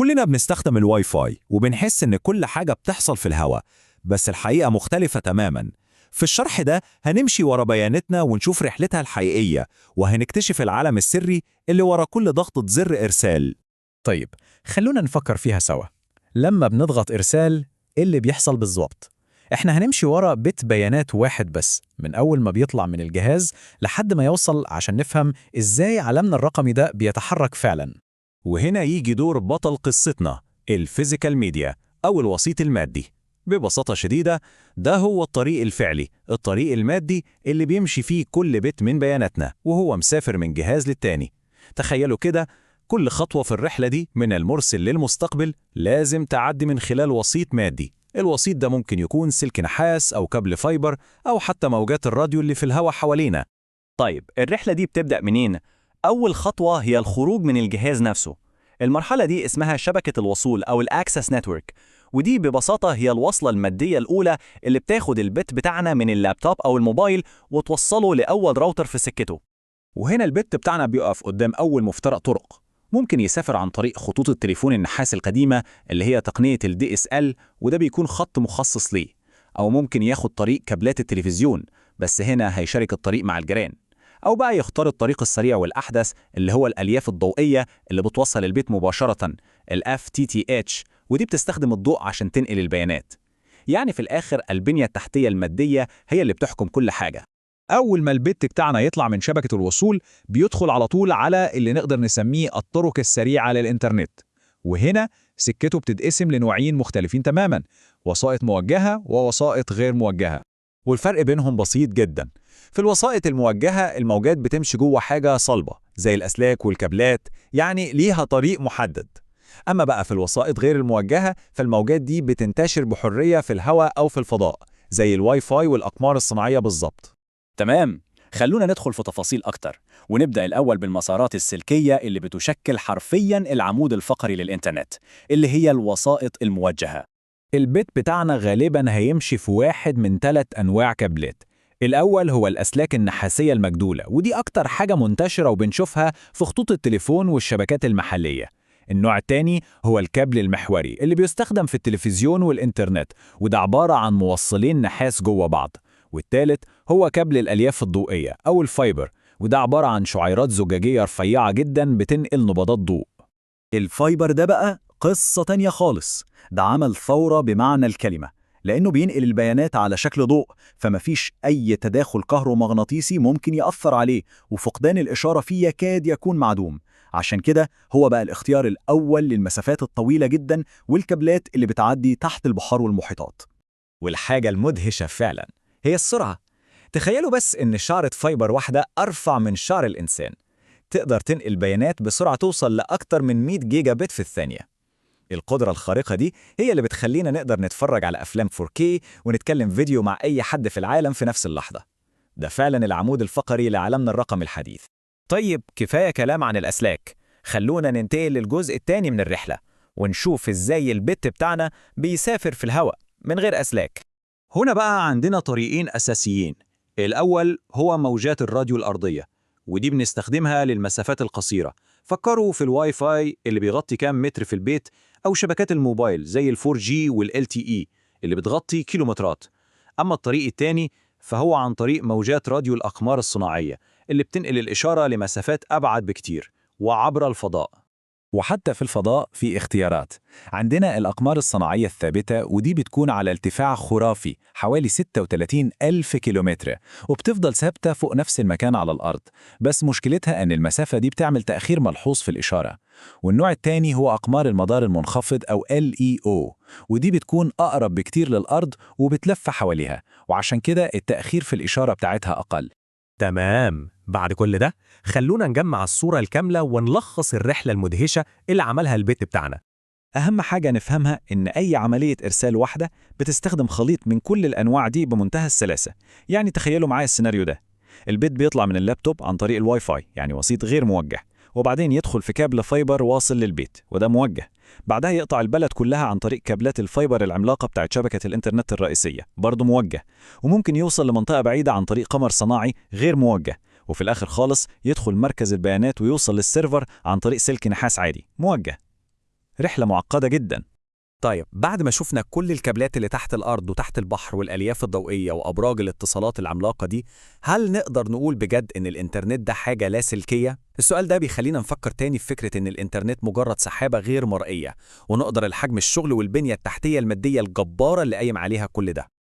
كلنا بنستخدم الواي فاي وبنحس إن كل حاجة بتحصل في الهواء، بس الحقيقة مختلفة تماماً. في الشرح ده هنمشي ورا بياناتنا ونشوف رحلتها الحقيقية، وهنكتشف العالم السري اللي ورا كل ضغطة زر إرسال. طيب، خلونا نفكر فيها سوا. لما بنضغط إرسال، إيه اللي بيحصل بالظبط؟ إحنا هنمشي ورا بت بيانات واحد بس، من أول ما بيطلع من الجهاز لحد ما يوصل، عشان نفهم إزاي عالمنا الرقمي ده بيتحرك فعلاً. وهنا يجي دور بطل قصتنا، الفيزيكال ميديا أو الوسيط المادي. ببساطة شديدة، ده هو الطريق الفعلي، الطريق المادي اللي بيمشي فيه كل بت من بياناتنا وهو مسافر من جهاز للتاني. تخيلوا كده، كل خطوة في الرحلة دي من المرسل للمستقبل لازم تعدي من خلال وسيط مادي. الوسيط ده ممكن يكون سلك نحاس أو كابل فايبر أو حتى موجات الراديو اللي في الهواء حوالينا. طيب، الرحلة دي بتبدأ منين؟ أول خطوة هي الخروج من الجهاز نفسه. المرحلة دي اسمها شبكة الوصول أو الأكسس نتورك، ودي ببساطة هي الوصلة المادية الأولى اللي بتاخد البت بتاعنا من اللابتوب أو الموبايل وتوصله لأول راوتر في سكته. وهنا البت بتاعنا بيقف قدام أول مفترق طرق. ممكن يسافر عن طريق خطوط التليفون النحاس القديمة اللي هي تقنية ال DSL، وده بيكون خط مخصص ليه. أو ممكن ياخد طريق كابلات التلفزيون، بس هنا هيشارك الطريق مع الجيران. أو بقى يختار الطريق السريع والأحدث اللي هو الألياف الضوئية اللي بتوصل البيت مباشرة، ال FTTH، ودي بتستخدم الضوء عشان تنقل البيانات. يعني في الآخر البنية التحتية المادية هي اللي بتحكم كل حاجة. أول ما البت بتاعنا يطلع من شبكة الوصول، بيدخل على طول على اللي نقدر نسميه الطرق السريعة للإنترنت. وهنا سكته بتتقسم لنوعين مختلفين تماماً، وسائط موجهة ووسائط غير موجهة. والفرق بينهم بسيط جدا. في الوسائط الموجهة الموجات بتمشي جوه حاجة صلبة زي الأسلاك والكابلات، يعني ليها طريق محدد. أما بقى في الوسائط غير الموجهة فالموجات دي بتنتشر بحرية في الهواء أو في الفضاء، زي الواي فاي والأقمار الصناعية بالظبط. تمام، خلونا ندخل في تفاصيل أكتر، ونبدأ الأول بالمسارات السلكية اللي بتشكل حرفياً العمود الفقري للإنترنت، اللي هي الوسائط الموجهة. البت بتاعنا غالباً هيمشي في واحد من 3 أنواع كابلات. الأول هو الأسلاك النحاسية المجدولة، ودي أكتر حاجة منتشرة وبنشوفها في خطوط التليفون والشبكات المحلية. النوع التاني هو الكابل المحوري اللي بيستخدم في التلفزيون والإنترنت، وده عبارة عن موصلين نحاس جوه بعض. والتالت هو كابل الألياف الضوئية أو الفايبر، وده عبارة عن شعيرات زجاجية رفيعة جدا بتنقل نبضات ضوء. الفايبر ده بقى قصة تانية خالص، ده عمل ثورة بمعنى الكلمة، لأنه بينقل البيانات على شكل ضوء، فمفيش أي تداخل كهرومغناطيسي ممكن يأثر عليه، وفقدان الإشارة فيه يكاد يكون معدوم. عشان كده هو بقى الاختيار الأول للمسافات الطويلة جدا والكابلات اللي بتعدي تحت البحار والمحيطات. والحاجة المدهشة فعلا هي السرعة. تخيلوا بس إن شعرة فايبر واحدة أرفع من شعر الإنسان، تقدر تنقل بيانات بسرعة توصل لأكتر من 100 جيجا بت في الثانية. القدرة الخارقة دي هي اللي بتخلينا نقدر نتفرج على أفلام 4K ونتكلم فيديو مع أي حد في العالم في نفس اللحظة. ده فعلا العمود الفقري لعالمنا الرقمي الحديث. طيب، كفاية كلام عن الأسلاك، خلونا ننتقل للجزء الثاني من الرحلة ونشوف إزاي البت بتاعنا بيسافر في الهواء من غير أسلاك. هنا بقى عندنا طريقين أساسيين. الأول هو موجات الراديو الأرضية، ودي بنستخدمها للمسافات القصيرة. فكروا في الواي فاي اللي بيغطي كام متر في البيت، أو شبكات الموبايل زي ال 4G وال LTE اللي بتغطي كيلومترات. أما الطريق الثاني فهو عن طريق موجات راديو الأقمار الصناعية اللي بتنقل الإشارة لمسافات أبعد بكتير وعبر الفضاء. وحتى في الفضاء في اختيارات. عندنا الأقمار الصناعية الثابتة، ودي بتكون على ارتفاع خرافي حوالي 36 ألف كيلومتر، وبتفضل ثابتة فوق نفس المكان على الأرض، بس مشكلتها أن المسافة دي بتعمل تأخير ملحوظ في الإشارة. والنوع الثاني هو أقمار المدار المنخفض أو LEO، ودي بتكون أقرب بكتير للأرض وبتلف حواليها، وعشان كده التأخير في الإشارة بتاعتها أقل. تمام، بعد كل ده خلونا نجمع الصورة الكاملة ونلخص الرحلة المدهشة اللي عملها البت بتاعنا. أهم حاجة نفهمها إن أي عملية إرسال واحدة بتستخدم خليط من كل الأنواع دي بمنتهى السلاسة. يعني تخيلوا معايا السيناريو ده، البيت بيطلع من اللابتوب عن طريق الواي فاي، يعني وسيط غير موجه، وبعدين يدخل في كابل فايبر واصل للبيت وده موجه. بعدها يقطع البلد كلها عن طريق كابلات الفايبر العملاقة بتاعت شبكة الإنترنت الرئيسية، برضه موجه. وممكن يوصل لمنطقة بعيدة عن طريق قمر صناعي غير موجه. وفي الآخر خالص يدخل مركز البيانات ويوصل للسيرفر عن طريق سلك نحاس عادي موجه. رحلة معقدة جدا. طيب بعد ما شفنا كل الكابلات اللي تحت الأرض وتحت البحر والألياف الضوئية وأبراج الاتصالات العملاقة دي، هل نقدر نقول بجد إن الإنترنت ده حاجة لاسلكية؟ السؤال ده بيخلينا نفكر تاني في فكرة إن الإنترنت مجرد سحابة غير مرئية، ونقدر الحجم الشغل والبنية التحتية المادية الجبارة اللي قايم عليها كل ده.